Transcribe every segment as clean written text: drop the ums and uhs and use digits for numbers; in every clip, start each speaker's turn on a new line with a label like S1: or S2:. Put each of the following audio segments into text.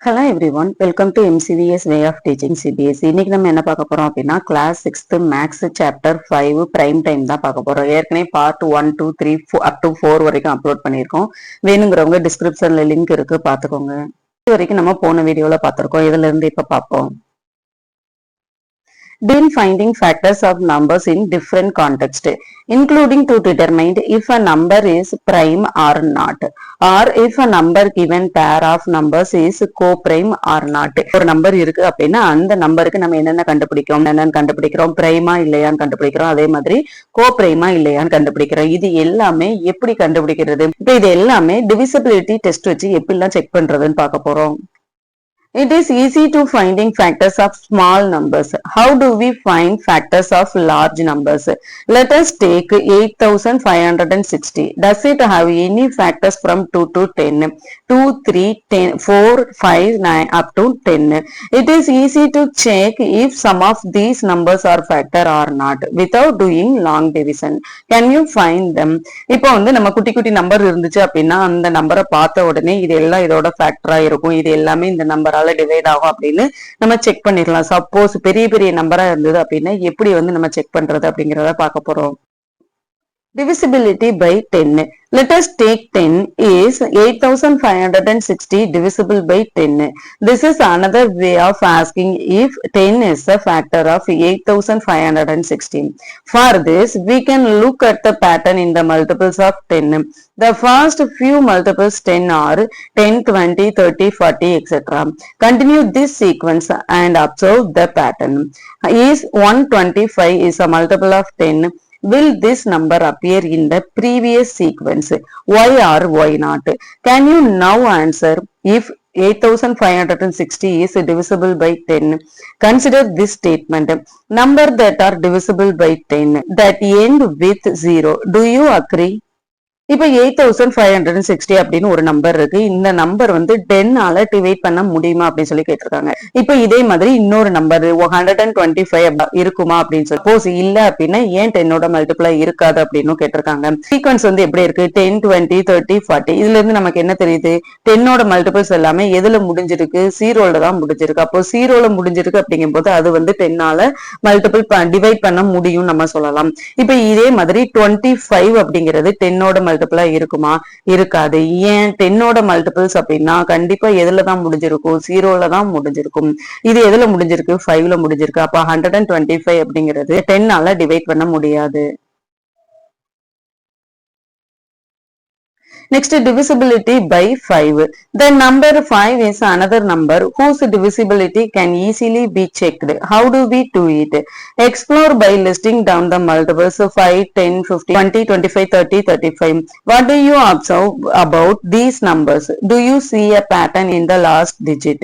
S1: Hello everyone, welcome to MCVS way of teaching CBSE. இன்னைக்கு நம்ம என்ன பார்க்க போறோம் அப்படின்னா class 6th maths chapter 5 prime time தான் பார்க்க போறோம். ஏற்கனவே பார்ட் 1 2 3 அப் டு 4 வரைக்கும் அப்லோட் பண்ணியிருக்கோம். வேணுங்கிறவங்க டிஸ்கிரிப்ஷன்ல லிங்க் இருக்கு, பார்த்துக்கோங்க. இது வரைக்கும் நம்ம போன வீடியோல பார்த்திருக்கோம். இதுல இருந்து இப்ப பார்ப்போம். Then finding factors of numbers in different context, including to determine if a number is prime or not, or if a number given pair of numbers is co-prime or not. ஒரு நம்பர் இருக்கு அப்படின்னா அந்த நம்பருக்கு நம்ம என்னென்ன கண்டுபிடிக்கிறோம், பிரைமா இல்லையான்னு கண்டுபிடிக்கிறோம், அதே மாதிரி கோ-பிரைமா இல்லையான்னு கண்டுபிடிக்கிறோம். இது எல்லாமே எப்படி கண்டுபிடிக்கிறது? இப்ப இது எல்லாமே டிவிசிபிலிட்டி டெஸ்ட் வச்சு எப்படிலாம் செக் பண்றதுன்னு பார்க்க போறோம். It is easy to finding factors of small numbers. How do we find factors of large numbers? Let us take 8560. Does it have any factors from 2 to 10? 2, 3, 10, 4, 5, 9 up to 10. It is easy to check if some of these numbers are factor or not without doing long division. Can you find them? இப்போ வந்து நம்ம குட்டி குட்டி number இருந்துச்சு அப்படின்னா அந்த நம்பரை பார்த்த உடனே இது எல்லாம் இதோட ஃபேக்டரா இருக்கும், இது எல்லாமே இந்த நம்பர் டிவைட் ஆகும் அப்படின்னு நம்ம செக் பண்ணிடலாம். சப்போஸ் பெரிய பெரிய நம்பரா இருந்தது அப்படின்னா எப்படி வந்து நம்ம செக் பண்றது அப்படிங்கறத பார்க்க போறோம். Divisibility by 10. Let us take 10 is 8560 divisible by 10. This is another way of asking if 10 is a factor of 8560. For this, we can look at the pattern in the multiples of 10. The first few multiples 10 are 10, 20, 30, 40, etc. Continue this sequence and observe the pattern. Is 125 is a multiple of 10. Will this number appear in the previous sequence? Why or why not? Can you now answer if 8560 is divisible by 10? Consider this statement. Number that are divisible by 10 that end with 0. Do you agree? இப்ப 8560 அப்படின்னு ஒரு number இருக்கு. இந்த number வந்து 10 ஆல divide பண்ண முடியுமா அப்படின்னு சொல்லி கேட்டிருக்காங்க. இப்ப இதே மாதிரி இன்னொரு நம்பர் 125 இருக்குமா அப்படின்னு சொல்லி சப்போஸ் இல்ல அப்படின்னா ஏன் 10ஓட மல்டிபிளா இருக்காது அப்படின்னு கேட்டிருக்காங்க. சீக்வன்ஸ் வந்து எப்படி இருக்கு? 10, 20, 30, 40. இதுல இருந்து நமக்கு என்ன தெரியுது? 10ஓட மல்டிபிள்ஸ் எல்லாமே எதுல முடிஞ்சிருக்கு? 0ல தான் முடிஞ்சிருக்கு. அப்போ 0ல முடிஞ்சிருக்கு அப்படிங்கும் போது அது வந்து 10 ஆல மல்டிபிள் டிவைட் பண்ண முடியும் நம்ம சொல்லலாம். இப்ப இதே மாதிரி 25 அப்படிங்கிறது 10ஓட மல்டிபிளா இருக்குமா? இருக்காது. ஏன்? 10ஓட மல்டிபிள்ஸ் அப்படின்னா கண்டிப்பா எதுல தான் முடிஞ்சிருக்கும்? 0ல தான் முடிஞ்சிருக்கும். இது எதுல முடிஞ்சிருக்கு? 5ல முடிஞ்சிருக்கு. அப்ப 125 அப்படிங்கிறது 10 ஆல டிவைட் பண்ண முடியாது. Next, divisibility by 5. The number 5 is another number whose divisibility can easily be checked. How do we do it? Explore by listing down the multiples 5, 10, 15, 20, 25, 30, 35. What do you observe about these numbers? Do you see a pattern in the last digit?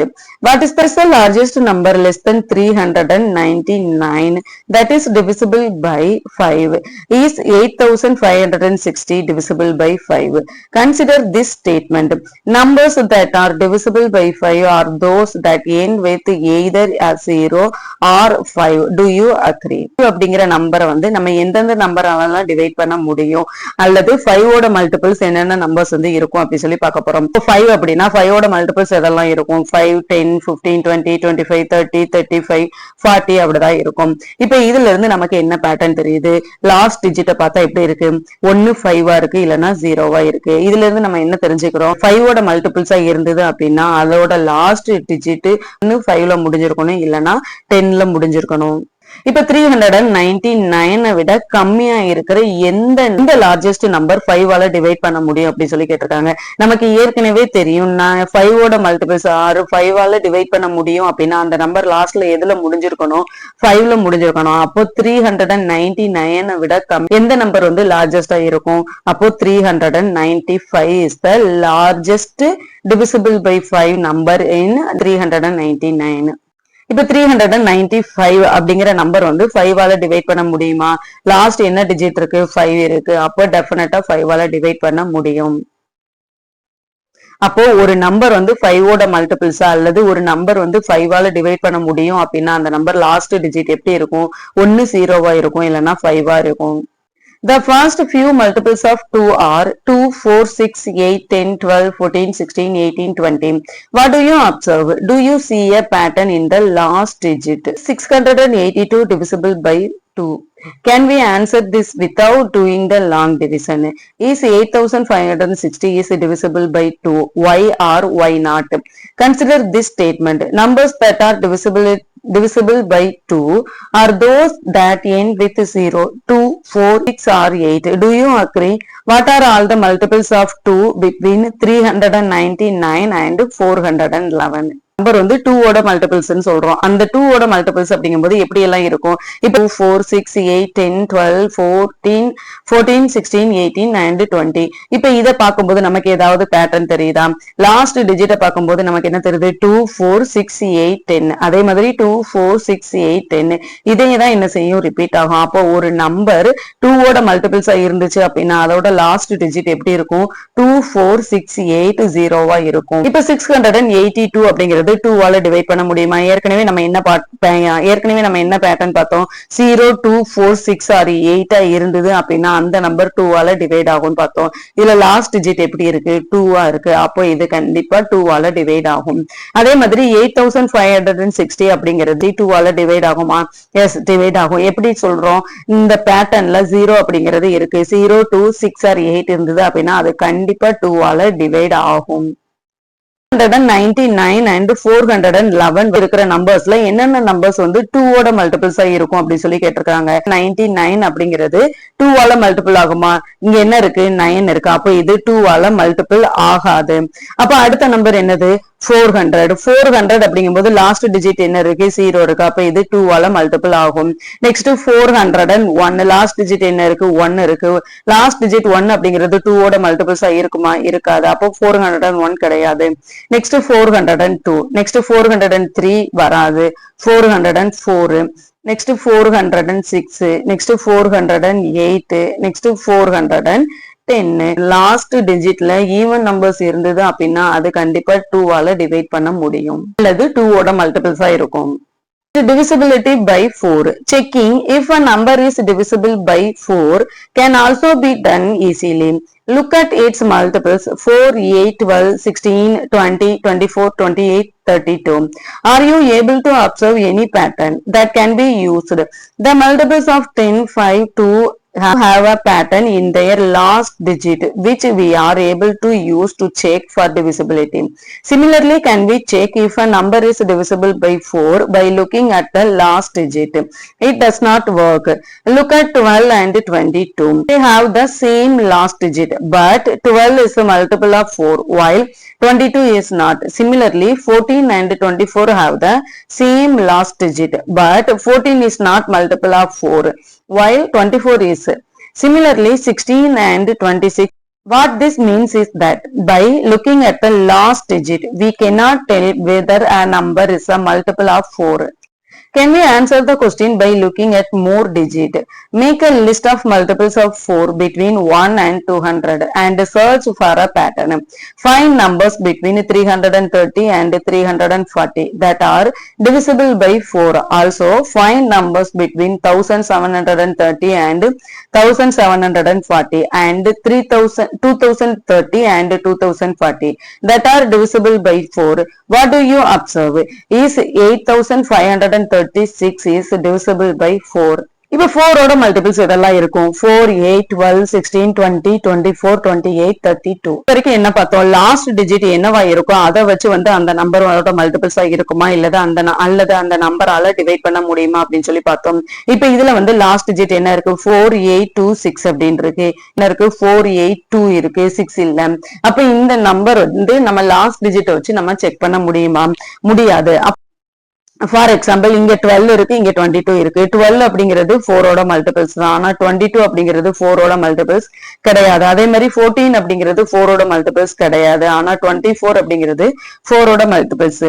S1: What is the largest number less than 399 that is divisible by 5? Is 8560 divisible by 5? Consider this statement. Numbers that are divisible by 5 are those that end with either a 0 or 5. Do you agree? அப்படிங்கிற நம்பரை வந்து நம்ம எந்தெந்த நம்பரால divide பண்ண முடியும் அல்லது 5ஓட multiples என்னென்ன numbers வந்து இருக்கும் அப்படி சொல்லி பார்க்க போறோம். 5 அப்படின்னா 5ஓட மல்டிபிள்ஸ் எதெல்லாம் இருக்கும்? 5, 10, 15, 20, 25, 30, 35, 40 அப்படிதான் இருக்கும். இப்ப இதுல இருந்து நமக்கு என்ன பேட்டர்ன் தெரியுது? லாஸ்ட் டிஜிட்டை பார்த்தா எப்படி இருக்கு? 1 5ஆ இருக்கு, இல்லைன்னா 0வா இருக்கு. இதுல இருந்து நம்ம என்ன தெரிஞ்சுக்கிறோம்? 5ஓட மல்டிபிள்ஸா இருந்தது அப்படின்னா அதோட லாஸ்ட் டிஜிட் 5ல முடிஞ்சிருக்கணும், இல்லைன்னா 10ல முடிஞ்சிருக்கணும். இப்ப 399 விட கம்மியா இருக்கிற எந்த லார்ஜஸ்ட் நம்பர் 5ஆல டிவைட் பண்ண முடியும் அப்படின்னு சொல்லி கேட்டிருக்காங்க. நமக்கு ஏற்கனவே தெரியும் 5ஓட மல்டிபிள்ஸ் 6 5ஆல டிவைட் பண்ண முடியும் அப்படின்னா அந்த நம்பர் லாஸ்ட்ல எதுல முடிஞ்சிருக்கணும்? 5ல முடிஞ்சிருக்கணும். அப்போ 399 விட எந்த நம்பர் வந்து லார்ஜஸ்டா இருக்கும்? அப்போ 395 is the largest divisible by 5 number in 399. இப்ப 395 அப்படிங்கிற நம்பர் வந்து 5ஆல டிவைட் பண்ண முடியுமா? லாஸ்ட் என்ன டிஜிட் இருக்கு? 5 இருக்கு. அப்போ டெஃபினட்டா 5ஆல டிவைட் பண்ண முடியும். அப்போ ஒரு நம்பர் வந்து 5ஓட மல்டிபிள்ஸா அல்லது ஒரு நம்பர் வந்து 5ஆல டிவைட் பண்ண முடியும் அப்படின்னா அந்த நம்பர் லாஸ்ட் டிஜிட் எப்படி இருக்கும்? 1 0வா இருக்கும், இல்லைன்னா 5ஆ இருக்கும். The first few multiples of 2 are 2, 4, 6, 8, 10, 12, 14, 16, 18, 20. What do you observe? Do you see a pattern in the last digit? 682 divisible by 2. Can we answer this without doing the long division? Is 8560 is divisible by 2? Why or why not? Consider this statement. Numbers that are divisible by 2 are those that end with 0, 2, 4, 6 or 8. Do you agree? What are all the multiples of 2 between 399 and 411? Number வந்து 2 ஓட multiples சொல்றோம். அந்த 2 ஓட multiples அப்படிங்கும்போது எப்படி எல்லாம் இருக்கும்? இப்போ 4, 6, 8, 10, 12, 14, 16, 18 and 20. இப்ப இத பார்க்கும்போது நமக்கு ஏதாவது பேட்டர்ன் தெரியுதா? லாஸ்ட் டிஜிட்டை பார்க்கும்போது நமக்கு என்ன தெரியுது? 2, 4, 6, 8, 10. அதே மாதிரி 2, 4, 6, 8, 10. இதே தான் என்ன செய்யும்? ரிப்பீட் ஆகும். அப்போ ஒரு நம்பர் 2 ஓட மல்டிபிள்ஸா இருந்துச்சு அப்படின்னா அதோட லாஸ்ட் டிஜிட் எப்படி இருக்கும்? 2, 4, 6, 8, 0வா இருக்கும். இப்ப 682 அப்படிங்கிறது 2 ஆல டிவைட் பண்ண முடியுமா? ஏற்கனவே நம்ம என்ன பேட்டர்ன் பார்த்தோம்? 0, 2, 4, 6 or 8 இருந்தது அப்படின்னா அந்த நம்பர் 2 ஆல டிவைட் ஆகும்னு பார்த்தோம். இதுல லாஸ்ட் டிஜிட் எப்படி இருக்கு? 2 இருக்கு. அப்போ இது கண்டிப்பா 2 ஆல டிவைட் ஆகும். அதே மாதிரி 8560 அப்படிங்கிறது 2 ஆல டிவைட் ஆகுமா? எஸ், டிவைட் ஆகும். எப்படி சொல்றோம்? இந்த பேட்டர்ன்ல 0 அப்படிங்கிறது இருக்கு. 0, 2, 6 or 8 இருந்தது அப்படின்னா அது கண்டிப்பா 2 ஆல டிவைட் ஆகும். 499 and 411 இருக்கிற நம்பர்ஸ்ல என்னென்ன நம்பர்ஸ் வந்து 2 ஓட மல்டிபிள்ஸா இருக்கும் அப்படி சொல்லி கேட்டிருக்காங்க. 99 அப்படிங்கிறது 2 ஆல மல்டிபிள் ஆகுமா? இங்க என்ன இருக்கு? 9 இருக்கு. அப்ப இது 2 ஆல மல்டிபிள் ஆகாது. அப்ப அடுத்த நம்பர் என்னது? 400 அப்படிங்கும்போது லாஸ்ட் டிஜிட் என்ன இருக்கு? 0 இருக்கு. அப்ப இது 2 ஆல மல்டிபிள் ஆகும். நெக்ஸ்ட் 401 லாஸ்ட் டிஜிட் என்ன இருக்கு? 1 இருக்கு. லாஸ்ட் டிஜிட் 1 அப்படிங்கிறது 2 ஓட மல்டிபிள்ஸா இருக்குமா? இருக்காது. அப்போ 401 கிடையாது. நெக்ஸ்ட் 402, நெக்ஸ்ட் 403 வராது. 404, நெக்ஸ்ட் 406, நெக்ஸ்ட் 408, நெக்ஸ்ட் 410. லாஸ்ட் டிஜிட்ல ஈவன் நம்பர்ஸ் இருந்தது அப்படின்னா அது கண்டிப்பா 2 ஆல டிவைட் பண்ண முடியும், அல்லது 2 ஓட மல்டிபிள்ஸா இருக்கும். Divisibility by 4. Checking if a number is divisible by 4 can also be done easily. Look at its multiples 4, 8, 12, 16, 20, 24, 28, 32. Are you able to observe any pattern that can be used? The multiples of 10, 5, 2 have a pattern in their last digit which we are able to use to check for divisibility. Similarly, can we check if a number is divisible by 4 by looking at the last digit? It does not work. Look at 12 and 22. They have the same last digit, but 12 is a multiple of 4 while 22 is not. Similarly, 14 and 24 have the same last digit, but 14 is not multiple of 4 while 24 is. Similarly, 16 and 26. What this means is that by looking at the last digit, we cannot tell whether a number is a multiple of 4. Can we answer the question by looking at more digit? Make a list of multiples of 4 between 1 and 200 and search for a pattern. Find numbers between 330 and 340 that are divisible by 4. Also, find numbers between 1730 and 1740 and 2030 and 2040 that are divisible by 4. What do you observe? Is 8536 is divisible by 4. இப்ப 4 ஓட multiples இதெல்லாம் இருக்கும். 4, 8, 12, 16, 20, 24, 28, 32 வரைக்கும் என்ன பார்த்தோம்? Last digit என்னவா இருக்கும் அதை வச்சு வந்து அந்த நம்பரோட மல்டிபிள்ஸா இருக்குமா அல்லது அந்த நம்பரால டிவைட் பண்ண முடியுமா அப்படின்னு சொல்லி பார்த்தோம். இப்ப இதுல வந்து லாஸ்ட் டிஜிட் என்ன இருக்கு? 4, 8, 2, 6 அப்படின்னு இருக்கு. என்ன இருக்கு? 4, 8, 2 இருக்கு, 6 இல்ல. அப்ப இந்த நம்பர் வந்து நம்ம லாஸ்ட் டிஜிட் வச்சு நம்ம செக் பண்ண முடியுமா? முடியாது. ஃபார் எக்ஸாம்பிள் இங்க 12 இருக்கு, இங்க 22 இருக்கு. 12 அப்படிங்கிறது 4 ஓட மல்டிபிள்ஸ் தான். ஆனா 22 அப்படிங்கிறது 4 ஓட மல்டிபிள்ஸ் கிடையாது. அதே மாதிரி 14 அப்படிங்கிறது 4 ஓட மல்டிபிள்ஸ் கிடையாது. ஆனா 24 அப்படிங்கிறது 4 ஓட மல்டிபிள்ஸ்.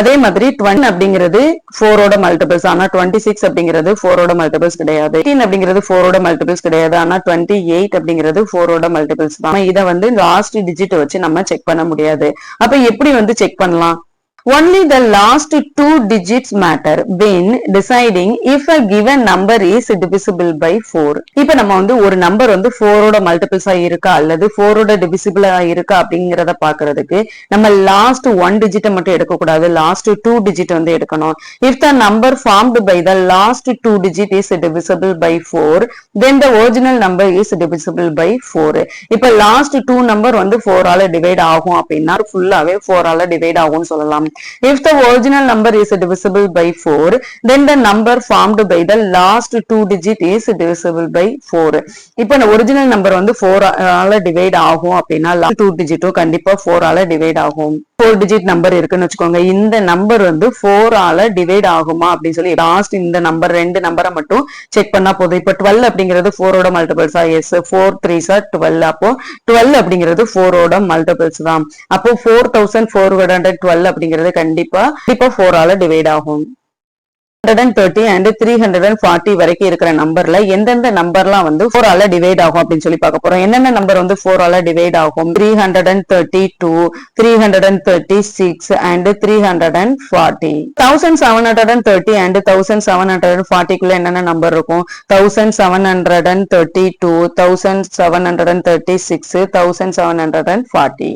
S1: அதே மாதிரி 20 அப்படிங்கிறது 4 ஓட மல்டிபிள்ஸ். ஆனா 26 அப்படிங்கிறது 4 ஓட மல்டிபிள்ஸ் கிடையாது. 18 அப்படிங்கிறது 4 ஓட மல்டிபிள்ஸ் கிடையாது. ஆனா 28 அப்படிங்கிறது 4 ஓட மல்டிபிள்ஸ் தான். இதை வந்து லாஸ்ட் டிஜிட் வச்சு நம்ம செக் பண்ண முடியாது. அப்ப எப்படி வந்து செக் பண்ணலாம்? Only the last two digits matter when deciding if a given number is divisible by 4. இப்ப நம்ம வந்து ஒரு நம்பர் வந்து 4 ஓட மல்டிபிள்ஸா இருக்கா அல்லது 4 ஓட டிவிசிபிளா இருக்கா அப்படிங்கறத பாக்குறதுக்கு நம்ம லாஸ்ட் 1 டிஜிட் மட்டும் எடுக்க கூடாது, லாஸ்ட் 2 டிஜிட் வந்து எடுக்கணும். If the number formed by the last 2 digit is divisible by 4, then the original number is divisible by 4. இப்ப லாஸ்ட் 2 நம்பர் வந்து 4 ஆல டிவைட் ஆகும் அப்படின்னா ஃபுல்லாவே 4 ஆல டிவைட் ஆகும்னு சொல்லலாம். If the original number is divisible by 4, then the number formed by the last 2 digit is divisible by 4. இப்ப ஒரிஜினல் நம்பர் வந்து 4 ஆல டிவைட் ஆகும் அப்படின்னா லாஸ்ட் 2 டிஜிட்டும் கண்டிப்பா 4 ஆல டிவைட் ஆகும். 4 டிஜிட் நம்பர் இருக்குன்னு வச்சுக்கோங்க, இந்த நம்பர் வந்து 4 ஆல டிவைட் ஆகுமா அப்படின்னு சொல்லி லாஸ்ட் இந்த நம்பர் 2 நம்பரை மட்டும் செக் பண்ணா போதும். இப்ப 12 அப்படிங்கிறது 4 ஓட மல்டிபிள்ஸா? S, 4 3s are 12. அப்போ 12 அப்படிங்கிறது 4 ஓட மல்டிபிள்ஸ் தான். அப்போ 4412 அப்படிங்கிறது கண்டிப்பா 4 ஆல டிவைட் ஆகும். 330 and 340 வரைக்கும் இருக்கிற நம்பர்ல எந்தெந்த நம்பர்லாம் வந்து 4 ஆல டிவைட் ஆகும் அப்படின்னு சொல்லி பார்க்க போறோம். என்னென்ன நம்பர் வந்து 4 ஆல டிவைட் ஆகும்? 332, 336 and 340. 1730 and 1740 குள்ள என்னென்ன நம்பர் இருக்கும்? 1732, 1736, 1740.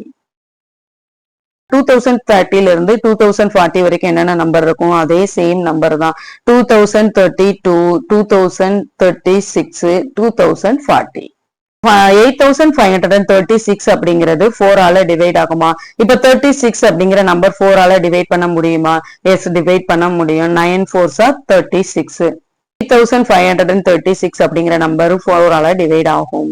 S1: 2030 ல இருந்து 2040 வரைக்கும் என்னென்ன நம்பர் இருக்கும்? அதே சேம் நம்பர் தான். 2032, 2036, 2040. 8536 அப்படிங்கிறது 4 ஆல டிவைட் ஆகுமா? இப்ப 36 அப்படிங்கிற நம்பர் 4 ஆல டிவைட் பண்ண முடியுமா? எஸ், டிவைட் பண்ண முடியும். 9 4s are 36. 8536 அப்படிங்கிற நம்பர் 4 ஆல டிவைட் ஆகும்.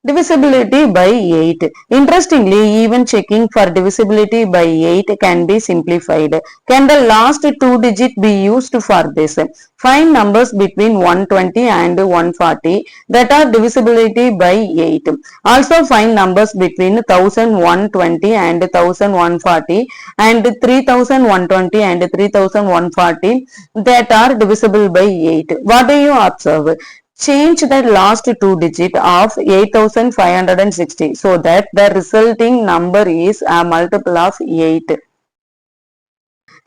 S1: Divisibility by 8. Interestingly, even checking for divisibility by 8 can be simplified. Can the last 2 digit be used for this? Find numbers between 120 and 140 that are divisibility by 8. Also find numbers between 1120 and 1140 and 3120 and 3140 that are divisible by 8. What do you observe? Change the last 2 digit of 8560 so that the resulting number is a multiple of 8.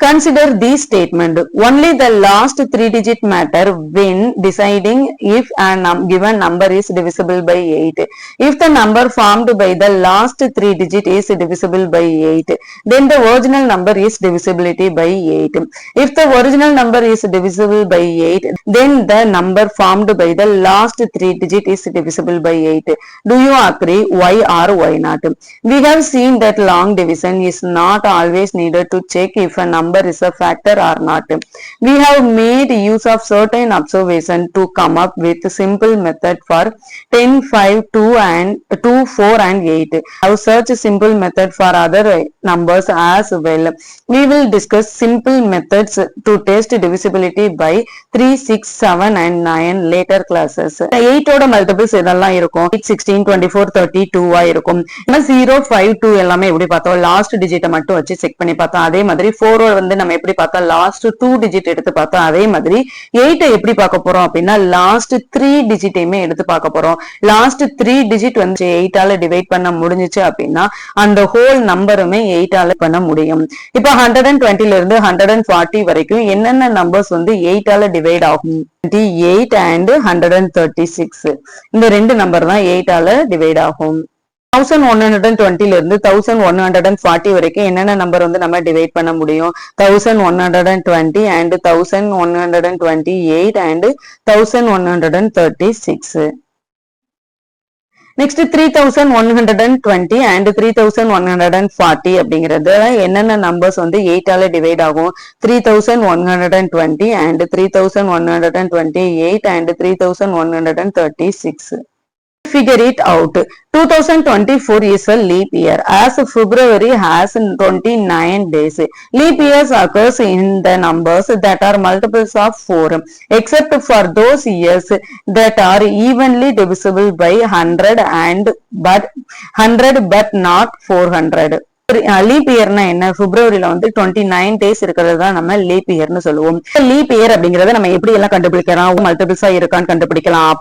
S1: Consider this statement. Only the last 3 digit matter when deciding if a given number is divisible by 8. If the number formed by the last 3 digit is divisible by 8, then the original number is divisibility by 8. If the original number is divisible by 8, then the number formed by the last 3 digit is divisible by 8. Do you agree? Why or why not? We have seen that long division is not always needed to check if a number is a factor or not. We have made use of certain observation to come up with simple method for 10, 5, 2 and 2, 4 and 8. I have searched simple method for other numbers as well. We will discuss simple methods to test divisibility by 3, 6, 7 and 9 later classes. 8 ஓட multiples இதெல்லாம் இருக்கும். 8, 16, 24, 32 ஆ இருக்கும். 0, 5, 2 எல்லாமே எப்படி பார்த்தோம்? Last டிஜிட்டை மட்டும் வச்சு check பண்ணி பார்த்தோம். அதே மாதிரி 4 வந்து நம்ம எப்படி பார்த்தோம்? லாஸ்ட் 2 டிஜிட் எடுத்து பார்த்தோம். அதே மாதிரி 8 எப்படி பார்க்க போறோம் அப்படின்னா லாஸ்ட் 3 டிஜிட்டையுமே எடுத்து பார்க்க போறோம். லாஸ்ட் 3 டிஜிட் வந்து 8 ஆல டிவைட் பண்ண முடிஞ்சிச்சு அப்படின்னா அந்த ஹோல் நம்பருமே 8 ஆல பண்ண முடியும். இப்ப 120 ல இருந்து 140 வரைக்கும் என்னென்ன நம்பர்ஸ் வந்து 8 ஆல டிவைட் ஆகும்? 28 and 136. இந்த ரெண்டு நம்பர் தான் 8 ஆல டிவைட் ஆகும். 1120 ல இருந்து 1140 வரைக்கும் என்னென்ன நம்பர் வந்து நம்ம டிவைட் பண்ண முடியும்? 1120 and 1128 and 1136. Next 3120 and 3140 அப்படிங்கிறது என்னென்ன நம்பர்ஸ் வந்து 8 ஆல டிவைட் ஆகும்? 3120 and 3128 and 3136. Figure it out. 2024 is a leap year as February has 29 days. Leap years occurs in the numbers that are multiples of 4 except for those years that are evenly divisible by 100 but not 400. Leaf இயர்னா என்ன? பிப்ரவரியில வந்து 29 days இருக்கிறது தான் நம்ம leaf இயர்னு சொல்லுவோம். Leap year அப்படிங்கறத நம்ம எப்படி எல்லாம் கண்டுபிடிக்கலாம்? மல்டிபிள்ஸா இருக்கான்னு கண்டுபிடிக்கலாம்.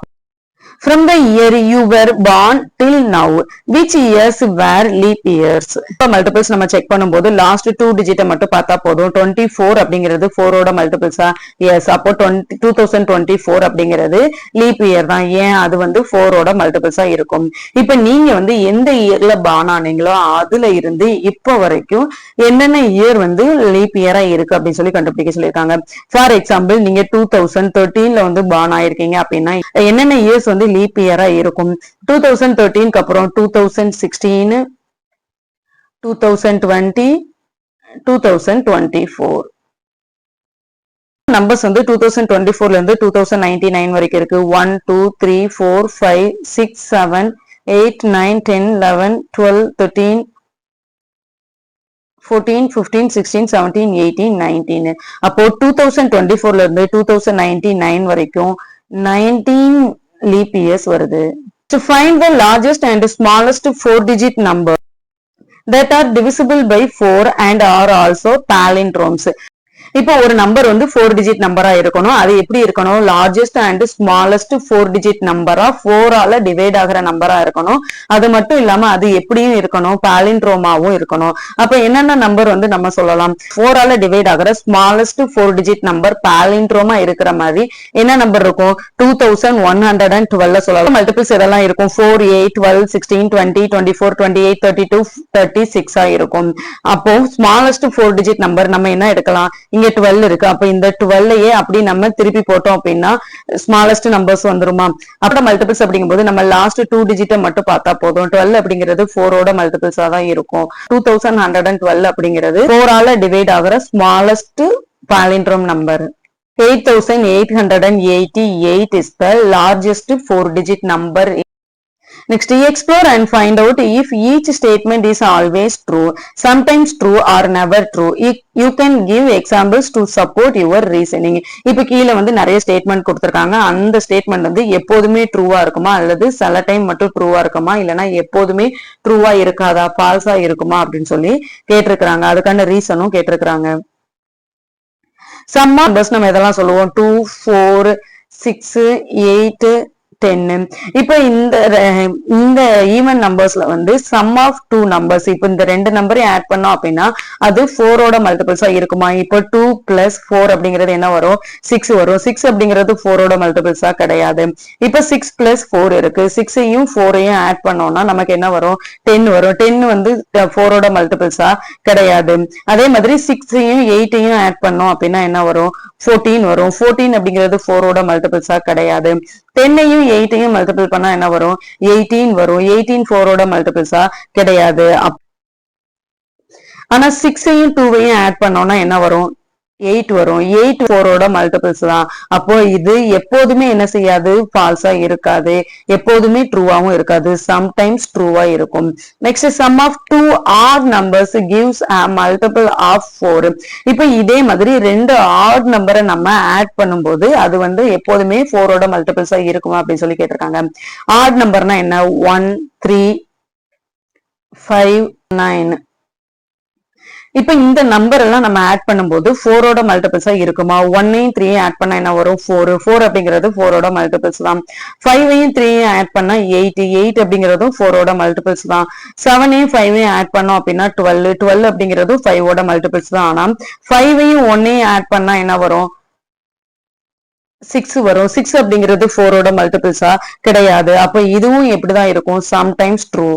S1: From the year you were born till now, which years were leap years? இப்போ மல்டிபிள்ஸ் நம்ம செக் பண்ணும்போது லாஸ்ட் 2 டிஜிட்டை மட்டும் பார்த்தா போதும். 24 அப்படிங்கிறது 4 ஓட மல்டிபிள்ஸா? எஸ். அப்போ 2024 அப்படிங்கிறது லீப் இயர் தான். ஏன்? அது வந்து 4 ஓட மல்டிபிள்ஸா இருக்கும். இப்ப நீங்க வந்து எந்த இயர்ல பார்ன் ஆனீங்களோ அதுல இருந்து இப்போ வரைக்கும் என்னென்ன இயர் வந்து லீப் இயரா இருக்கு அப்படின்னு சொல்லி கண்டுபிடிக்க சொல்லியிருக்காங்க. ஃபார் எக்ஸாம்பிள் நீங்க 2013ல வந்து பார்ன் ஆயிருக்கீங்க அப்படின்னா என்னென்ன இயர்ஸ் வந்து லீப் இயரா இருக்கும்? 2013க்கு அப்புறம் 2016, 2020, 2024. நம்பர்ஸ் வந்து 2024ல இருந்து 2099 வரைக்கும் இருக்கு. 1 2 3 4 5 6 7 8 9 10 11 12 13 14 15 16 17 18 19. அப்போ 2024ல இருந்து 2099 வரைக்கும் 19 leap years வருது. To find the largest and smallest 4-digit number that are divisible by 4 and are also palindromes. இப்போ ஒரு நம்பர் வந்து 4 டிஜிட் நம்பரா இருக்கணும். அது எப்படி இருக்கணும்? லார்ஜஸ்ட் அண்ட் ஸ்மாலஸ்ட் 4 டிஜிட் நம்பரா 4 ஆல டிவைட் ஆகிற நம்பரா இருக்கணும். அது மட்டும் இல்லாம அது எப்படியும் இருக்கணும்? பாலிண்ட்ரோமாவும் இருக்கணும். அப்ப என்னென்ன நம்பர் வந்து நம்ம சொல்லலாம்? 4 ஆல டிவைட் ஆகிற ஸ்மாலஸ்ட் 4 டிஜிட் நம்பர் பாலிண்ட்ரோமா இருக்கிற மாதிரி என்ன நம்பர் இருக்கும்? 2112 சொல்லலாம். மல்டிபிள்ஸ் எதெல்லாம் இருக்கும்? 4 8 12 16 20 24 28 32 36 இருக்கும். அப்போ ஸ்மாலஸ்ட் 4 டிஜிட் நம்பர் நம்ம என்ன எடுக்கலாம்? இங்க 12 இருக்கு. அப்ப இந்த 12 அப்படி நம்ம திருப்பி போட்டோம் அப்படின்னா ஸ்மாலஸ்ட் நம்பர்ஸ் வந்துருமா? அப்புறம் மல்டிபிள்ஸ் அப்படிங்கும்போது நம்ம லாஸ்ட் 2 டிஜிட்டை மட்டும் பார்த்தா போதும். 12 அப்படிங்கிறது 4 ஓட மல்டிபிள்ஸா தான் இருக்கும். 2112 அப்படிங்கிறது 4 ஆல டிவைட் ஆகிற smallest palindrome number. 8888 is the largest 4-digit number. Next, explore and find out if each statement is always true, sometimes true or never true. You can give examples to support your reasoning. இப்ப கீழே வந்து நிறைய statement கொடுத்திருக்காங்க. அந்த statement வந்து எப்போதுமே ட்ரூவா இருக்குமா அல்லது சில டைம் மட்டும் ட்ரூவா இருக்குமா இல்லைன்னா எப்போதுமே ட்ரூவா இருக்காதா ஃபால்ஸா இருக்குமா அப்படின்னு சொல்லி கேட்டிருக்கிறாங்க. அதுக்கான ரீசனும் கேட்டிருக்கிறாங்க. சம் நம்பர்ஸ் நம்ம எதெல்லாம் சொல்லுவோம்? 2 4 6 8 10. இப்ப இந்த ஈவன் நம்பர்ஸ்ல வந்து சம் ஆஃப் 2 நம்பர்ஸ், இப்ப இந்த ரெண்டு நம்பரையும் ஆட் பண்ணோம் அப்படின்னா அது 4 ஓட மல்டிபிள்ஸா இருக்குமா? இப்போ 2 பிளஸ் 4 அப்படிங்கிறது என்ன வரும்? 6 வரும். 6 அப்படிங்கிறது 4 ஓட மல்டிபிள்ஸா கிடையாது. இப்ப 6 பிளஸ் 4 இருக்கு. 6ஐயும் 4ஐயும் ஆட் பண்ணோம்னா நமக்கு என்ன வரும்? 10 வரும். 10 வந்து 4 ஓட மல்டிபிள்ஸா கிடையாது. அதே மாதிரி 6ஐயும் 8ஐயும் ஆட் பண்ணோம் அப்படின்னா என்ன வரும்? 14 வரும். 14 அப்படிங்கிறது 4 ஓட மல்டிபிள்ஸா கிடையாது. 10ஐயும் 8ஐயும் மல்டிபிள் பண்ணா என்ன வரும்? 18 வரும். 18 4 ஓட மல்டிபிள்ஸா கிடையாது. ஆனா 6ஐயும் 2ஐயும் ஆட் பண்ணோம்னா என்ன வரும்? 8 வரும். 8 4 ஓட மல்டிபிள்ஸ் தான். அப்போ இது எப்போதுமே என்ன செய்யாது? ஃபால்ஸா இருக்காது. எப்போதுமே ட்ரூவாவும் இருக்காது. சம்டைம்ஸ் ட்ரூவா இருக்கும். Next, some of 2 odd numbers gives a multiple of 4. இப்போ இதே மாதிரி ரெண்டு ஆட் நம்பரை நம்ம ஆட் பண்ணும்போது அது வந்து எப்போதுமே 4 ஓட மல்டிபிள்ஸா இருக்குமா அப்படின்னு சொல்லி கேட்டிருக்காங்க. ஆட் நம்பர்னா என்ன? 1 3 5 9. இப்ப இந்த நம்பர் எல்லாம் நம்ம ஆட் பண்ணும்போது 4 ஓட மல்டிபிள்ஸா இருக்குமா? 1ஐயும் 3ஐயும் ஆட் பண்ணா என்ன வரும்? 4. 4 அப்படிங்கிறது 4 ஓட மல்டிபிள்ஸ் தான். 5ஐயும் 3ஐயும் ஆட் பண்ணா 8. 8 அப்படிங்கிறதும் 4 ஓட மல்டிபிள்ஸ் தான். 7ஐயும் 5ஐயும் ஆட் பண்ணோம் அப்படின்னா 12. 12 அப்படிங்கிறதும் 5 ஓட மல்டிபிள்ஸ் தான். ஆனா 5ஐயும் 1ஐயும் ஆட் பண்ணா என்ன வரும்? 6 வரும். 6 அப்படிங்கிறது 4 ஓட மல்டிபிள்ஸா கிடையாது. அப்ப இதுவும் எப்படிதான் இருக்கும்? Sometimes true.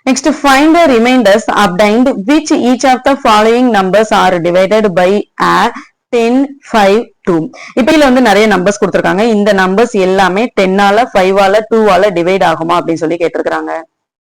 S1: Next, find the remainders obtained which each of the following numbers are divided by a 10 5 2. இப்ப இதுல வந்து நிறைய நம்பர்ஸ் கொடுத்திருக்காங்க. இந்த நம்பர்ஸ் எல்லாமே 10 ஆல 5 ஆல 2 ஆல டிவைட் ஆகுமா அப்படின்னு சொல்லி கேட்டிருக்காங்க.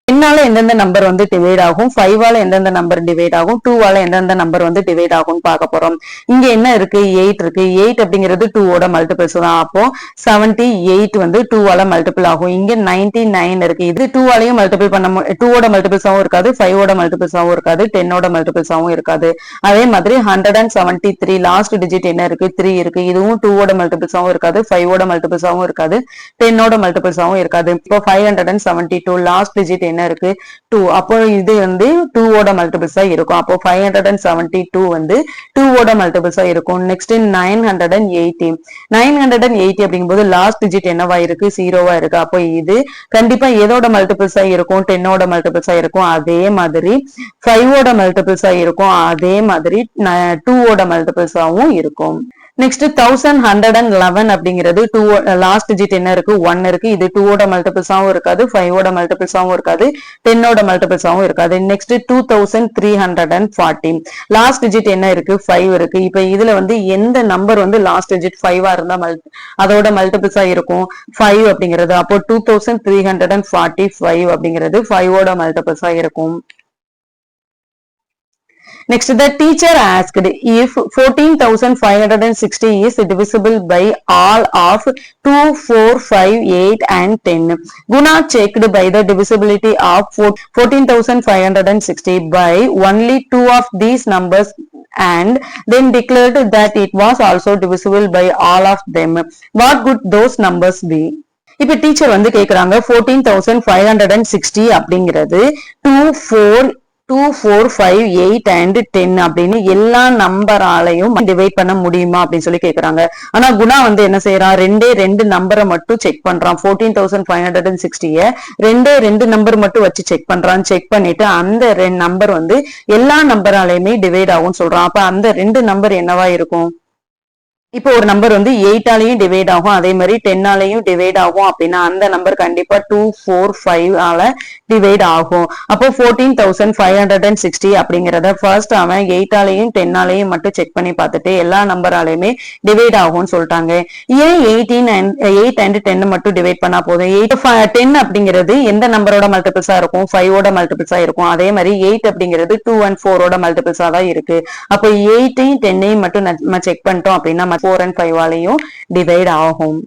S1: 10 ஆல எந்தெந்த நம்பர் வந்து டிவைட் ஆகும், 5 ஆல எந்தெந்த நம்பர் டிவைட் ஆகும், 2 ஆல எந்தெந்த நம்பர் வந்து டிவைட் ஆகும்னு பார்க்க போறோம். இங்க என்ன இருக்கு? 8 இருக்கு. 8 அப்படிங்கிறது 2 ஓட மல்டிபிள்ஸ் தான். அப்போ 78 வந்து 2 ஆல மல்டிபிள் ஆகும். இங்க 99 இருக்கு. இது 2 ஆலையும் மல்டிபிள் பண்ண 2 ஓட மல்டிபிள்ஸாவும் இருக்காது, 5 ஓட மல்டிபிள்ஸாவும் இருக்காது, 10 ஓட மல்டிபிள்ஸாவும் இருக்காது. அதே மாதிரி 173 லாஸ்ட் டிஜிட் என்ன இருக்கு? 3 இருக்கு. இதுவும் 2 ஓட மல்டிபிள்ஸாவும் இருக்காது, 5 ஓட மல்டிபிள்ஸாவும் இருக்காது, 10 ஓட மல்டிபிள்ஸாவும் இருக்காது. இப்போ 572 லாஸ்ட் டிஜிட் என்ன என்ன இருக்கு 2. அப்போ இது வந்து 2 ஓட மல்டிபிள்ஸா இருக்கும். அப்போ 572 வந்து 2 ஓட மல்டிபிள்ஸா இருக்கும். நெக்ஸ்ட் 980 980 அப்படிங்கும்போது லாஸ்ட் டிஜிட் என்னவா இருக்கு 0வா இருக்கு. அப்போ இது கண்டிப்பா எதோட மல்டிபிள்ஸா இருக்கும் 10 ஓட மல்டிபிள்ஸா இருக்கும். அதே மாதிரி 5 ஓட மல்டிபிள்ஸா இருக்கும். அதே மாதிரி 2 ஓட மல்டிபிள்ஸாவும் இருக்கும். நெக்ஸ்ட் 1111 அப்படிங்கிறது 2 லாஸ்ட் டிஜிட் என்ன இருக்கு 1 இருக்கு. இது 2 ஓட மல்டிபிள்ஸாவும் இருக்காது, 5 ஓட மல்டிபிள்ஸாவும் இருக்காது, 10 ஓட மல்டிபிள்ஸாவும் இருக்காது. நெக்ஸ்ட் 2340 லாஸ்ட் டிஜிட் என்ன இருக்கு 5 இருக்கு. இப்ப இதுல வந்து எந்த நம்பர் வந்து லாஸ்ட் டிஜிட் 5ஆ இருந்தா அதோட மல்டிபிள்ஸா இருக்கும் 5 அப்படிங்கிறது. அப்போ 2345 அப்படிங்கிறது 5 ஓட மல்டிபிள்ஸா இருக்கும். Next, the teacher asked if 14,560 is divisible by all of 2, 4, 5, 8 and 10. Guna checked by the divisibility of 14,560 by only 2 of these numbers and then declared that it was also divisible by all of them. What could those numbers be? இப்ப teacher வந்து கேக்குறாங்க 14,560 அப்படிங்கிறது 2, 4, 2, 4, 5, 8 and 10 அப்படின்னு எல்லா நம்பராலையும் divide பண்ண முடியுமா அப்படின்னு சொல்லி கேக்குறாங்க. ஆனா குணா வந்து என்ன செய்யறான் ரெண்டு நம்பரை மட்டும் செக் பண்றான். 14,560 ரெண்டு நம்பர் மட்டும் வச்சு செக் பண்றான். செக் பண்ணிட்டு அந்த நம்பர் வந்து எல்லா நம்பராலையுமே டிவைட் ஆகும் சொல்றான். அப்ப அந்த ரெண்டு நம்பர் என்னவா இருக்கும்? இப்போ ஒரு நம்பர் வந்து 8ஆலையும் டிவைட் ஆகும், அதே மாதிரி 10ஆலையும் டிவைட் ஆகும் அப்படின்னா அந்த நம்பர் கண்டிப்பா 2, 4, 5 ஆல டிவைட் ஆகும். அப்போ 14,560 அப்படிங்கறத ஃபர்ஸ்ட் அவன் 8ஆலையும் 10ஆலையும் மட்டும் செக் பண்ணி பார்த்துட்டு எல்லா நம்பராலையுமே டிவைட் ஆகும்னு சொல்லிட்டாங்க. ஏன் 8 and 10 மட்டும் டிவைட் பண்ணா போதும்? 10 அப்படிங்கிறது எந்த நம்பரோட மல்டிபிள்ஸா இருக்கும் 5ஓட மல்டிபிள்ஸா இருக்கும். அதே மாதிரி 8 அப்படிங்கிறது 2 and 4ஓட மல்டிபிள்ஸா தான் இருக்கு. அப்போ 8ஐயும் 10ஐயும் மட்டும் நம்ம செக் பண்ணிட்டோம் அப்படின்னா 4 and 5 ஆலையும் டிவைட் ஆகும்.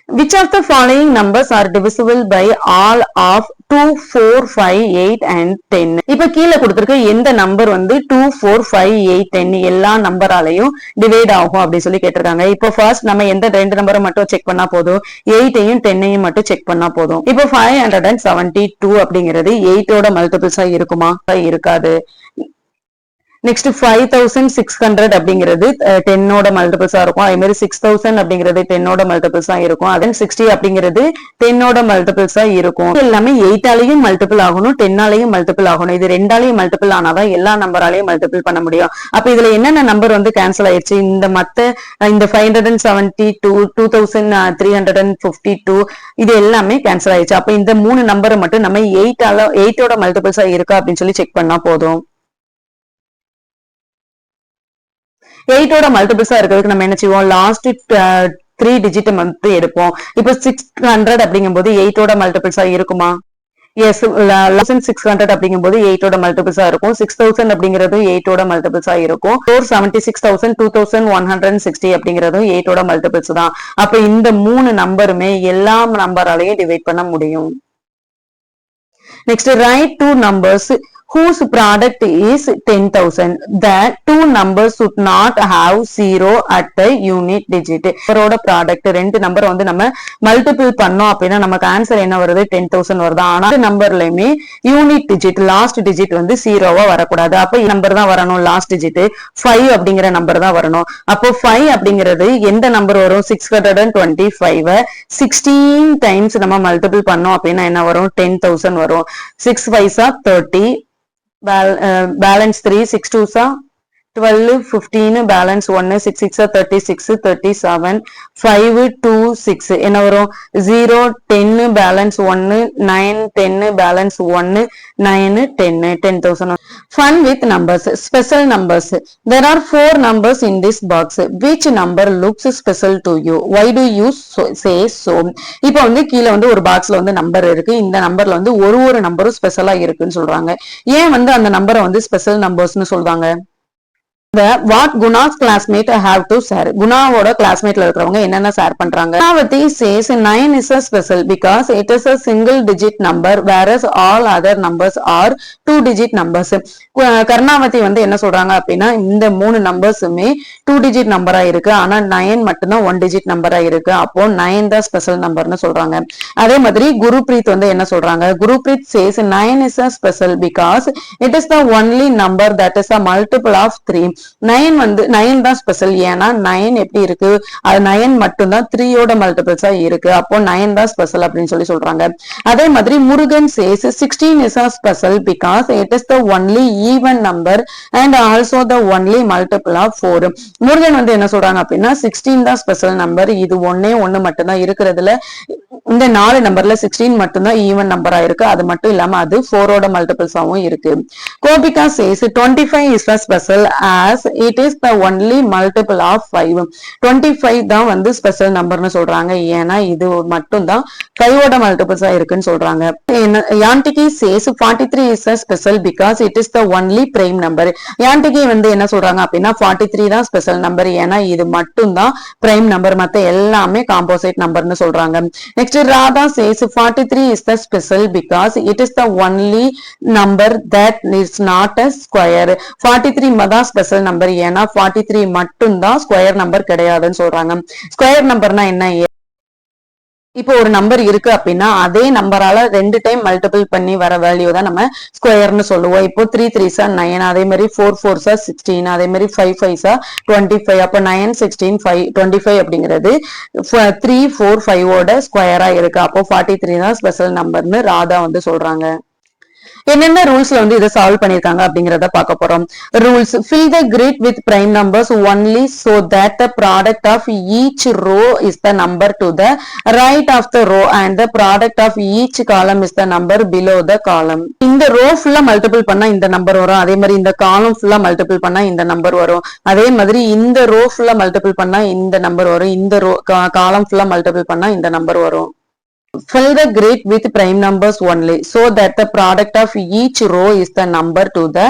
S1: Which of the following numbers are divisible by all of 2, 4, 5, 8 and 10? இப்ப கீழே கொடுத்திருக்க எந்த நம்பர் வந்து 2, 4, 5, 8, 10 எல்லா நம்பராலையும் டிவைட் ஆகும் அப்படின்னு சொல்லி கேட்டிருக்காங்க. இப்போ ஃபர்ஸ்ட் நம்ம எந்த ரெண்டு நம்பரை மட்டும் செக் பண்ணா போதும் 8ஐயும் 10ஐயும் மட்டும் செக் பண்ணா போதும். இப்போ 572 அப்படிங்கிறது 8ஓட மல்டிபிள்ஸா இருக்குமா? இருக்காது. நெக்ஸ்ட் 5600 அப்படிங்கிறது 10ஓட மல்டிபிள்ஸா இருக்கும். அதே மாதிரி 6000 அப்படிங்கிறது 10ஓட மல்டிபிள்ஸா இருக்கும். அதன் 60 அப்படிங்கிறது 10ஓட மல்டிபிள்ஸா இருக்கும். எல்லாமே 8ஆலையும் மல்டிபிள் ஆகணும், 10ஆலையும் மல்டிபிள் ஆகணும். இது ரெண்டாலையும் மல்டிபிள் ஆனாதான் எல்லா நம்பராலையும் மல்டிபிள் பண்ண முடியும். அப்ப இதுல என்னென்ன நம்பர் வந்து கேன்சல் ஆயிடுச்சு? இந்த 572, 2352 இது எல்லாமே கேன்சல் ஆயிடுச்சு. அப்ப இந்த 3 நம்பரை மட்டும் நம்ம 8ஓட மல்டிபிள்ஸா இருக்கா அப்படின்னு சொல்லி செக் பண்ணா போதும். 8ஓட மல்டிபிள்ஸா இருக்கிறதுக்கு நம்ம என்ன செய்வோம்? லாஸ்ட் 3 டிஜிட் மட்டும் எடுப்போம். இப்போ 600 அப்படிங்கும்போது 8ஓட மல்டிபிள்ஸா இருக்குமா? எஸ். 1600 அப்படிங்கும்போது 8ஓட மல்டிபிள்ஸா இருக்கும். 6000 அப்படிங்கிறது 8ஓட மல்டிபிள்ஸா இருக்கும். 476,000, 2160 அப்படிங்கிறதும் 8ஓட மல்டிபிள்ஸ் தான். அப்ப இந்த 3 நம்பருமே எல்லா நம்பராலையும் டிவைட் பண்ண முடியும். Next write 2 numbers whose product is 10,000. That 2 numbers should not have 0 at the unit digit. இவரோட ப்ராடக்ட் ரெண்டு நம்பர் வந்து நம்ம மல்டிபிள் பண்ணோம் அப்படின்னா நமக்கு ஆன்சர் என்ன வருது 10,000 வருது. ஆனா நம்பர்லயுமே யூனிட் டிஜிட் லாஸ்ட் டிஜிட் வந்து 0வா வரக்கூடாது. அப்ப நம்பர் தான் வரணும். லாஸ்ட் டிஜிட் 5 அப்படிங்கிற நம்பர் தான் வரணும். அப்போ 5 அப்படிங்கிறது எந்த நம்பர் வரும்? 625 16 டைம்ஸ் நம்ம மல்டிபிள் பண்ணோம் அப்படின்னா என்ன வரும்? 10,000 வரும். 6 5s are 30, balance 3, 6 2s are 12, 15, balance 1, 6 6 are 36, 37, 5 2 6 என்ன வரும்? 0 10, balance 1, 9 10, balance 1, 9 10, 10,000. Fun with numbers. Special numbers. There are 4 numbers in this box. Which number looks special to you? Why do you say so? இப்போ வந்து கீழே வந்து ஒரு பாக்ஸ்ல வந்து number இருக்கு. இந்த நம்பர்ல வந்து ஒரு நம்பரும் ஸ்பெஷலா இருக்குன்னு சொல்றாங்க. ஏன் வந்து அந்த நம்பரை வந்து ஸ்பெஷல் நம்பர்ஸ்னு சொல்றாங்க? what Guna's classmate have to share. குணாவோட classmateல இருக்கிறவங்க என்னென்ன ஷேர் பண்றாங்க. குணாவதி says 9 is a special because it is a single digit number whereas all other numbers are 2 digit numbers. Karnavati வந்து என்ன சொல்றாங்க அப்படின்னா இந்த மூணு நம்பர்ஸுமே 2 digit நம்பரா இருக்கு, ஆனா 9 மட்டும்தான் 1 digit நம்பரா இருக்கு, அப்போ 9 தான் ஸ்பெஷல் நம்பர்னு சொல்றாங்க. அதே மாதிரி குருப்ரீத் வந்து என்ன சொல்றாங்க, குருப்ரீத் says 9 is a special because it is the only number that is a multiple of 3. 9 தான் ஸ்பெஷல், ஏன்னா 9 எப்படி இருக்கு, அது 9 மட்டும்தான் 3 ஓட மல்டிபிள்ஸா இருக்கு, அப்போ 9 தான் ஸ்பெஷல் அப்படின்னு சொல்றாங்க. அதே மாதிரி Murugan says 16 is a special because it is the only even number and also the only multiple of 4. Murugan வந்து என்ன சொல்றாங்க அப்படின்னா 16 தான் ஸ்பெஷல் நம்பர், இது ஒன்னே ஒண்ணு மட்டும்தான் இருக்கிறதுல, இந்த 4 நம்பர்ல 16 மட்டும்தான் ஈவன் நம்பரா இருக்கு, அது மட்டும் இல்லாம அது 4 ஓட மல்டிபிள்ஸாவும் இருக்கு. Gopika says 25 is the special as it is the only multiple of 5. 25 தான் வந்து ஸ்பெஷல் நம்பர்னு சொல்றாங்க, ஏன்னா இது மட்டும் தான் 5 ஓட மல்டிபிள்ஸா இருக்குன்னு சொல்றாங்க. யான்டிகி says 43 is a special because it is the only prime number. யான்டிகி வந்து என்ன சொல்றாங்க அப்படின்னா 43 தான் ஸ்பெஷல் நம்பர், ஏன்னா இது மட்டும் தான் பிரைம் நம்பர், மத்த எல்லாமே காம்போசிட் நம்பர்னு சொல்றாங்க. Next Radha says 43 is the special because it is the only number that is not a square. 43 தான் ஸ்பெஷல் நம்பர், ஏன்னா 43 மட்டும் தான் ஸ்கொயர் நம்பர் கிடையாதுன்னு சொல்றாங்க. ஸ்கொயர் நம்பர்னா என்ன, இப்போ ஒரு நம்பர் இருக்கு அப்படின்னா அதே நம்பரால 2 டைம் மல்டிபிள் பண்ணி வர வேல்யூ தான் நம்ம ஸ்கொயர்னு சொல்லுவோம். இப்போ 3 3s 9, அதே மாதிரி 4 4s 16, அதே மாதிரி 5 5s 25, அப்போ 9 16 5 25 அப்படிங்கிறது 3 4 5 ஓட ஸ்கொயரா இருக்கு, அப்போ 43 தான் ஸ்பெஷல் நம்பர்னு ராதா வந்து சொல்றாங்க. என்னென்ன ரூல்ஸ்ல வந்து இதை சால்வ் பண்ணிருக்காங்க அப்படிங்கறத பார்க்க போறோம். Rules: fill the grid with prime numbers only so that the product of each row is the number to the right of the row and the product of each column is the number below the column. இந்த row ஃபுல்லா multiple பண்ணா இந்த number வரும், அதே மாதிரி இந்த காலம் ஃபுல்லா மல்டிபிள் பண்ணா இந்த நம்பர் வரும், அதே மாதிரி இந்த ரோ ஃபுல்லா மல்டிபிள் பண்ணா இந்த நம்பர் வரும், இந்த ரோ காலம் ஃபுல்லா மல்டிபிள் பண்ணா இந்த நம்பர் வரும். Fill the grid with prime numbers only so that the product of each row is the number to the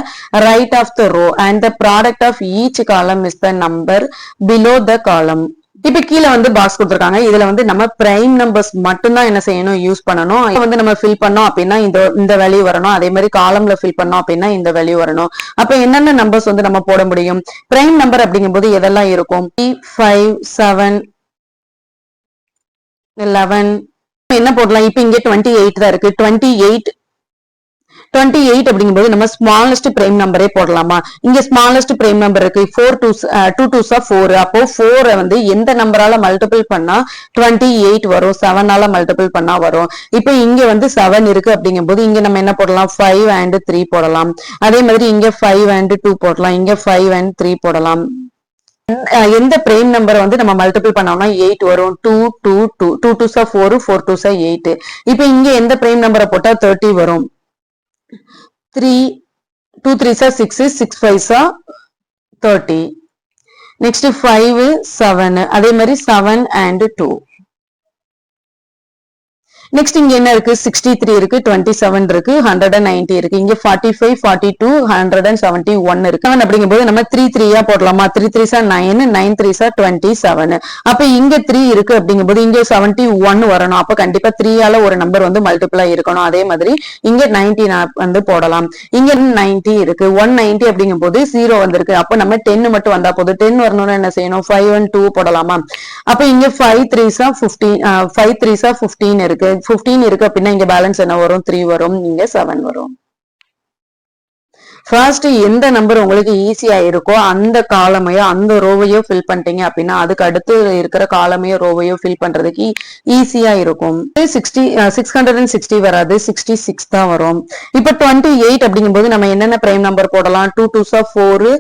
S1: right of the row and the product of each column is the number below the column. இப்ப கீழே வந்து box கொடுத்திருக்காங்க, இதுல வந்து நம்ம prime numbers மட்டும்தான் என்ன செய்யணும், யூஸ் பண்ணணும். வந்து நம்ம ஃபில் பண்ணோம் அப்படின்னா இந்த வேல்யூ வரணும், அதே மாதிரி காலம்ல ஃபில் பண்ணோம் அப்படின்னா இந்த வேல்யூ வரணும். அப்ப என்னென்ன நம்பர்ஸ் வந்து நம்ம போட முடியும், பிரைம் நம்பர் அப்படிங்கும் போது எதெல்லாம் இருக்கும், 5 7 11 என்ன போடலாம், இப்ப இங்க 28 தான் இருக்கு, 28 அப்படிங்கும்போது நம்ம ஸ்மாலஸ்ட் பிரைம் நம்பரே போடலாமா, இங்க ஸ்மாலஸ்ட் பிரைம் நம்பர் இருக்கு 2 2s 4, அப்போ 4 வந்து எந்த நம்பரால மல்டிபிள் பண்ணா 28 வரும், 7ஆல மல்டிபிள் பண்ணா வரும். இப்போ இங்க வந்து 7 இருக்கு அப்படிங்கும்போது இங்க நம்ம என்ன போடலாம், 5 and 3 போடலாம், அதே மாதிரி இங்க 5 and 2 போடலாம், இங்க 5 and 3 போடலாம். எந்த பிரைம் நம்பரை வந்து நம்ம மல்டிபிள் பண்ணோம்னா 8 வரும், 2 2 2 2 2s 4 4 2s 8. இப்போ இங்க எந்த பிரைம் நம்பரை போட்டா 30 வரும், 3 2 3s 6 6 5s 30. நெக்ஸ்ட் 5 7, அதே மாதிரி 7 and 2. நெக்ஸ்ட் இங்க என்ன இருக்கு, 63 இருக்கு, 27 இருக்கு, 190 இருக்கு, இங்க 45 42 171 இருக்கு. அப்படிங்கும்போது நம்ம 3 3 போடலாமா, 3 3s 9 9 3s 27. அப்ப இங்க 3 இருக்கு அப்படிங்கும்போது இங்க 71 வரணும், அப்ப கண்டிப்பா 3ஆல ஒரு நம்பர் வந்து மல்டிபிளா இருக்கணும். அதே மாதிரி இங்க 19 வந்து போடலாம், இங்க 90 இருக்கு, 190 அப்படிங்கும்போது 0 வந்திருக்கு, அப்ப நம்ம 10 மட்டும் வந்தா போதும். 10 வரணும்னு என்ன செய்யணும், 5 and 2 போடலாமா. அப்ப இங்க 5 3s 15 5 3s 15 இருக்கு, 15 இருக்கு அப்படின்னா இங்க பேலன்ஸ் என்ன வரும், 3 வரும், இங்க 7 வரும். ஃபர்ஸ்ட் எந்த நம்பர் உங்களுக்கு ஈஸியா இருக்கோ அந்த காலமையோ அந்த ரோவையோ ஃபில் பண்ணிட்டீங்க அப்படின்னா அதுக்கு அடுத்து இருக்கிற காலமையோ ரோவையோ ஃபில் பண்றதுக்கு ஈஸியா இருக்கும். 660 வராது, 66 தான் வரும். இப்ப 28 அப்படிங்கும்போது நம்ம என்னென்ன பிரைம் நம்பர் போடலாம், 2 2s 4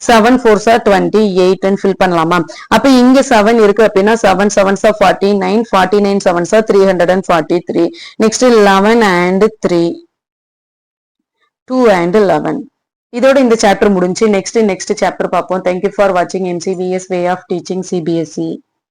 S1: 7 4s 28 ஃபில் பண்ணலாமா. அப்ப இங்க 7 இருக்கு அப்படின்னா 7 7s 49 49 7s 343. Next 11 and 3 2 and 11. இதோட இந்த சாப்டர் முடிஞ்சு. நெக்ஸ்ட் சாப்டர் பார்ப்போம். Thank you for watching MCVS way of teaching CBSE.